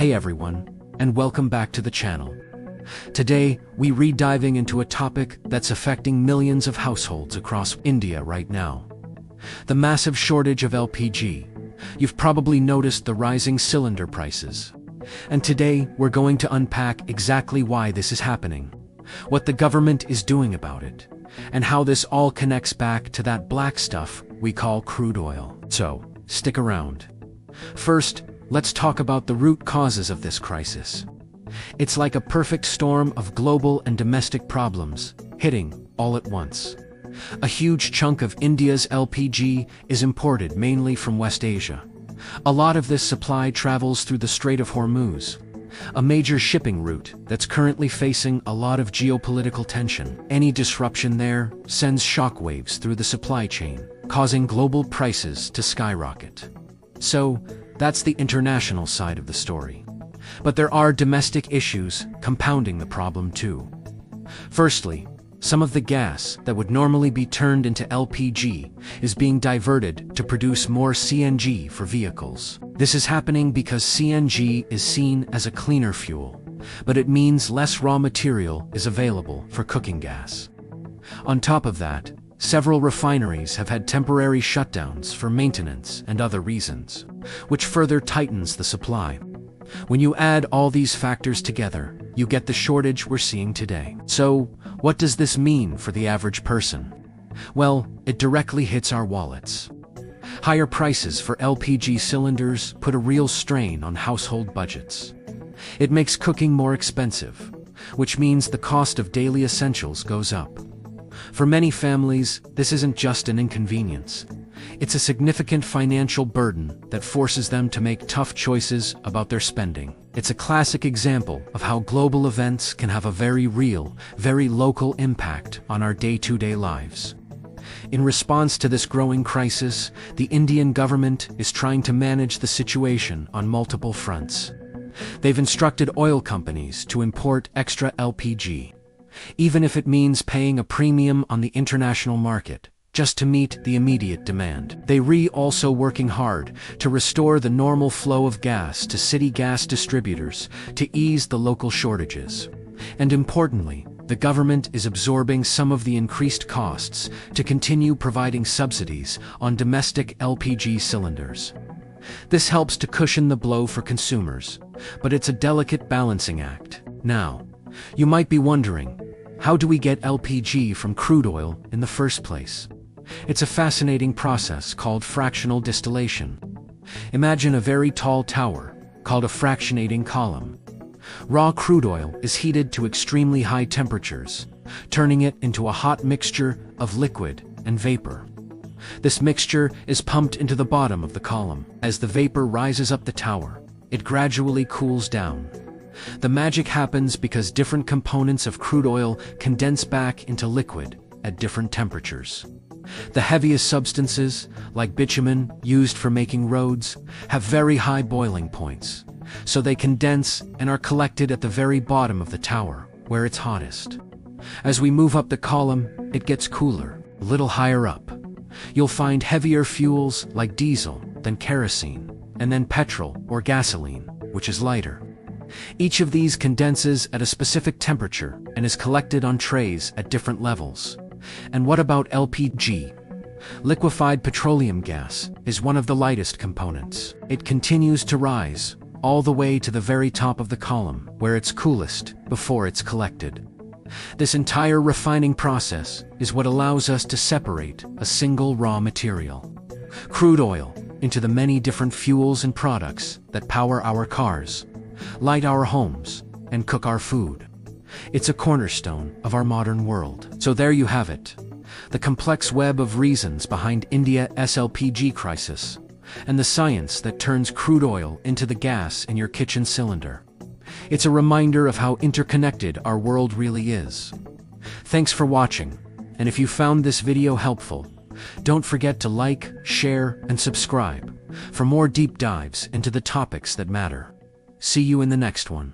Hey everyone, and welcome back to the channel. Today, we re-diving into a topic that's affecting millions of households across India right now. The massive shortage of LPG. You've probably noticed the rising cylinder prices. And today, we're going to unpack exactly why this is happening, what the government is doing about it, and how this all connects back to that black stuff we call crude oil. So, stick around. First, let's talk about the root causes of this crisis. It's like a perfect storm of global and domestic problems, hitting all at once. A huge chunk of India's LPG is imported mainly from West Asia. A lot of this supply travels through the Strait of Hormuz, a major shipping route that's currently facing a lot of geopolitical tension. Any disruption there sends shockwaves through the supply chain, causing global prices to skyrocket. So, that's the international side of the story. But there are domestic issues compounding the problem too. Firstly, some of the gas that would normally be turned into LPG is being diverted to produce more CNG for vehicles. This is happening because CNG is seen as a cleaner fuel, but it means less raw material is available for cooking gas. On top of that, several refineries have had temporary shutdowns for maintenance and other reasons, which further tightens the supply. When you add all these factors together, you get the shortage we're seeing today. So, what does this mean for the average person? Well, it directly hits our wallets. Higher prices for LPG cylinders put a real strain on household budgets. It makes cooking more expensive, which means the cost of daily essentials goes up. For many families, this isn't just an inconvenience. It's a significant financial burden that forces them to make tough choices about their spending. It's a classic example of how global events can have a very real, very local impact on our day-to-day lives. In response to this growing crisis, the Indian government is trying to manage the situation on multiple fronts. They've instructed oil companies to import extra LPG, even if it means paying a premium on the international market, just to meet the immediate demand. They're also working hard to restore the normal flow of gas to city gas distributors to ease the local shortages. And importantly, the government is absorbing some of the increased costs to continue providing subsidies on domestic LPG cylinders. This helps to cushion the blow for consumers, but it's a delicate balancing act. Now, you might be wondering, how do we get LPG from crude oil in the first place? It's a fascinating process called fractional distillation. Imagine a very tall tower, called a fractionating column. Raw crude oil is heated to extremely high temperatures, turning it into a hot mixture of liquid and vapor. This mixture is pumped into the bottom of the column. As the vapor rises up the tower, it gradually cools down. The magic happens because different components of crude oil condense back into liquid at different temperatures. The heaviest substances, like bitumen used for making roads, have very high boiling points, so they condense and are collected at the very bottom of the tower, where it's hottest. As we move up the column, it gets cooler. A little higher up, you'll find heavier fuels like diesel, then kerosene, and then petrol or gasoline, which is lighter. Each of these condenses at a specific temperature and is collected on trays at different levels. And what about LPG? Liquefied petroleum gas is one of the lightest components. It continues to rise, all the way to the very top of the column, where it's coolest before it's collected. This entire refining process is what allows us to separate a single raw material, crude oil, into the many different fuels and products that power our cars, light our homes, and cook our food. It's a cornerstone of our modern world. So there you have it, the complex web of reasons behind India's LPG crisis, and the science that turns crude oil into the gas in your kitchen cylinder. It's a reminder of how interconnected our world really is. Thanks for watching, and if you found this video helpful, don't forget to like, share, and subscribe for more deep dives into the topics that matter. See you in the next one.